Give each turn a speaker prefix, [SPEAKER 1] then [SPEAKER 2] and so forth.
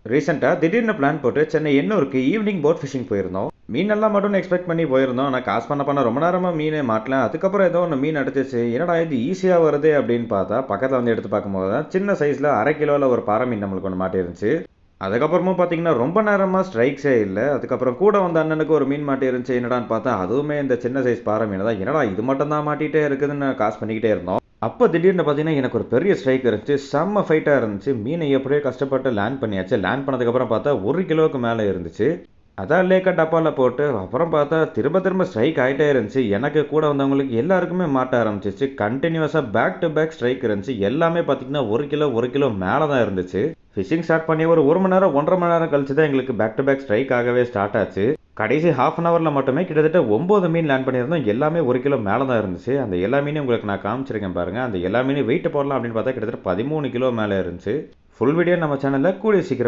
[SPEAKER 1] ரீசெண்டா திடீர்னு பிளான் போட்டு சென்னை எண்ணூருக்கு ஈவினிங் போட் ஃபிஷிங் போயிருந்தோம். மீனெல்லாம் மட்டும்னு எக்ஸ்பெக்ட் பண்ணி போயிருந்தோம். ஆனா காசு பண்ண ரொம்ப நேரமா மீனே மாட்டல. அதுக்கப்புறம் ஏதோ ஒண்ணு மீன் அடிச்சிச்சு. என்னடா இது ஈஸியா வருதே அப்படின்னு பார்த்தா, பக்கத்துல வந்து எடுத்து பார்க்கும்போது தான் சின்ன சைஸ்ல 1/2 கிலோல ஒரு பாறை மீன் நம்மளுக்கு ஒண்ணு மாட்டிருந்துச்சு. அதுக்கப்புறமும் பார்த்தீங்கன்னா, ரொம்ப நேரமா ஸ்ட்ரைக்ஸே இல்ல. அதுக்கப்புறம் கூட வந்த அண்ணனுக்கு ஒரு மீன் மாட்டிருந்துச்சு. என்னடான்னு பார்த்தா, அதுவுமே இந்த சின்ன சைஸ் பாறை மீன் தான். என்னடா இது மட்டும் தான் மாட்டிட்டே இருக்குதுன்னு காசு பண்ணிக்கிட்டே இருந்தோம். அப்ப திடீர்னு பார்த்தீங்கன்னா, எனக்கு ஒரு பெரிய ஸ்ட்ரைக் இருந்துச்சு. செம்ம ஃபைட்டா இருந்துச்சு. மீனை எப்படியோ கஷ்டப்பட்டு லேண்ட் பண்ணியாச்சு. லேண்ட் பண்ணதுக்கப்புறம் பார்த்தா 1 கிலோவுக்கு மேல இருந்துச்சு. அதான் லேக்கா டப்பால போட்டு, அப்புறம் பார்த்தா திரும்ப திரும்ப ஸ்ட்ரைக் ஆயிட்டே இருந்துச்சு. எனக்கு கூட வந்தவங்களுக்கு எல்லாருக்குமே மாட்ட ஆரம்பிச்சுச்சு. கன்டினியூஸா பேக் டு பேக் ஸ்ட்ரைக் இருந்துச்சு. எல்லாமே பார்த்தீங்கன்னா 1 கிலோ மேல தான் இருந்துச்சு. ஃபிஷிங் ஸ்டார்ட் பண்ணி ஒரு 1 மணி நேரம், 1 1/2 மணி நேரம் கழிச்சு தான் எங்களுக்கு பேக் டு பேக் ஸ்ட்ரைக் ஆகவே ஸ்டார்ட் ஆச்சு. கடைசி ஹாஃப் அன் ஹவர்ல மட்டுமே கிட்டத்தட்ட 9 மீன் லேண்ட் பண்ணியிருந்தோம். எல்லாமே 1 கிலோ மேல தான் இருந்துச்சு. அந்த எல்லா மீனையும் உங்களுக்கு நான் காமிச்சிருக்கேன் பாருங்க. அந்த எல்லா மீனையும் வெயிட் போடலாம் அப்படின்னு பார்த்தா கிட்டத்தட்ட 13 கிலோ மேல இருந்துச்சு. ஃபுல் வீடியோ நம்ம சேனல்ல கூடிய சீக்கிரம்